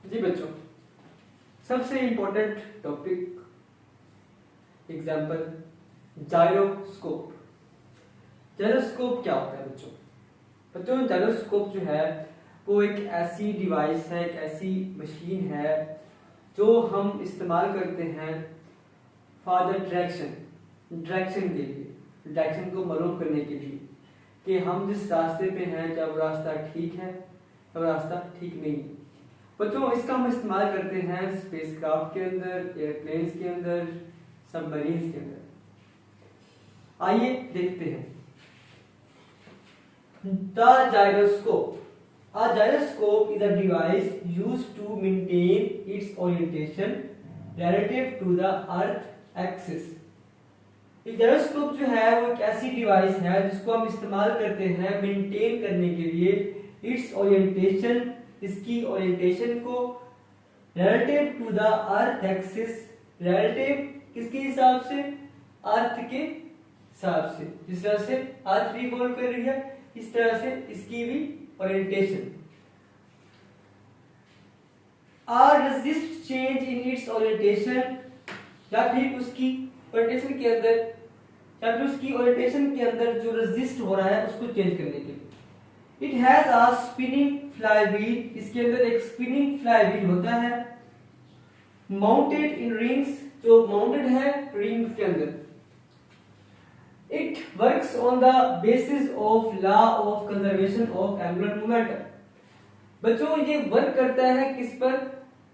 जी बच्चों, सबसे important topic example gyroscope. Gyroscope क्या होता है बच्चों? बच्चों जायरोस्कोप जो है वो एक ऐसी डिवाइस है, एक ऐसी मशीन है जो हम इस्तेमाल करते हैं फॉर द डायरेक्शन के लिए, डायरेक्शन को मालूम करने के लिए कि हम जिस रास्ते पे हैं क्या वो रास्ता ठीक है या वो रास्ता ठीक नहीं है। बच्चों इसका हम इस्तेमाल करते हैं स्पेसक्राफ्ट के अंदर, एयरप्लेन्स के अंदर, सबमरीन्स के अंदर। आइए देखते हैं the gyroscope. A gyroscope is a device used to maintain its orientation relative to the earth axis। Gyroscope जो है वो एक ऐसी डिवाइस है जिसको हम इस्तेमाल करते हैं मेंटेन करने के लिए इट्स ओरिएंटेशन, इसकी ओरिएंटेशन को relative to the earth axis. Relative किसके हिसाब से? अर्थ के हिसाब से। जिस तरह से अर्थ रिवॉल्व कर रही है इस तरह से इसकी भी orientation. Are resist change in its orientation, या फिर उसकी ओरिएंटेशन के अंदर, या फिर उसकी ओरिएंटेशन के अंदर जो रेजिस्ट हो रहा है उसको चेंज करने के लिए। It has a spinning flywheel, इसके अंदर एक स्पिनिंग फ्लाईव्हील होता है। माउंटेड इन रिंग्स, जो माउंटेड है रिंग्स के अंदर। It works on the basis of law of conservation of angular momentum। बच्चों ये वर्क करता है किस पर?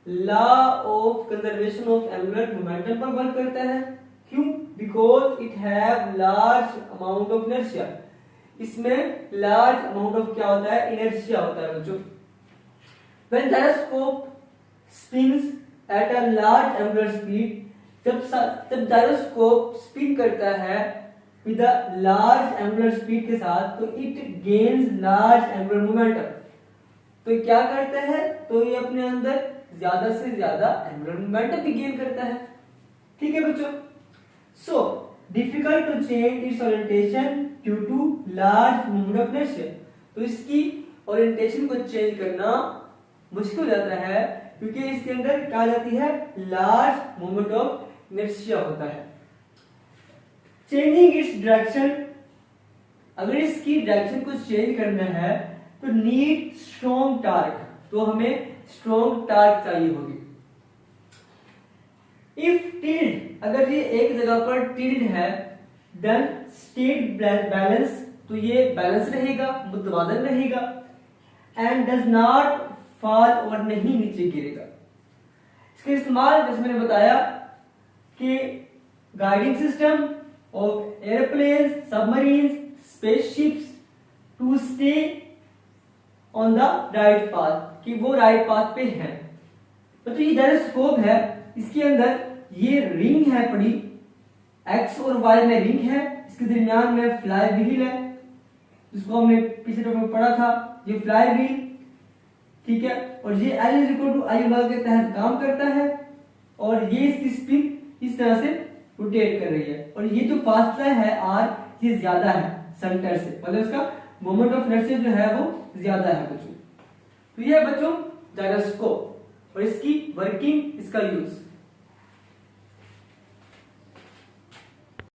Law of conservation of angular momentum पर वर्क करता है। क्यों? Because it have large amount of inertia. इसमें लार्ज अमाउंट ऑफ क्या होता है? इनर्शिया होता है बच्चों। When gyroscope spins at a large angular speed, जब जायरोस्कोप स्पिन करता है with a large angular speed के साथ, तो it gains large angular momentum। तो क्या करता है? तो ये अपने अंदर ज्यादा से ज्यादा एंगुलर मोमेंटम भी गेन करता है। ठीक है बच्चों। So difficult to change its orientation due to large moment of inertia. तो इसकी ओरिएंटेशन को चेंज करना मुश्किल हो जाता है क्योंकि इसके अंदर क्या जाती है? लार्ज मोमेंट ऑफ इनर्शिया होता है। चेंजिंग इट्स डायरेक्शन, अगर इसकी डायरेक्शन को चेंज करना है तो नीड स्ट्रॉन्ग टार्क, तो हमें स्ट्रॉन्ग टार्क चाहिए होगी। इफ टिल्ड, अगर ये एक जगह पर टिल्ड है, देन स्टेट बैलेंस, तो ये बैलेंस रहेगा, मुतवाज़न रहेगा। एंड डज नॉट फॉल, और नहीं नीचे गिरेगा। इसका इस्तेमाल जैसे मैंने बताया कि guiding system of airplanes, submarines, spaceships to stay on the right path, कि वो राइट पाथ पे है। तो ये जायरोस्कोप है, इसके अंदर ये रिंग है पड़ी, एक्स और वाई में रिंग है, इसके दरमियान में फ्लाई व्हील है जिसको हमने पिछले टॉपिक में पढ़ा था, ये फ्लाई व्हील। ठीक है, और ये L = I लॉ के तहत काम करता है और ये इसकी स्पिन इस तरह से रोटेट कर रही है। और ये जो फासला है r, ये ज्यादा है सेंटर से, मतलब इसका मोमेंट ऑफ इनर्शिया जो है वो ज्यादा है बच्चों। तो ये है बच्चों जायरोस्कोप और इसकी वर्किंग, इसका यूज।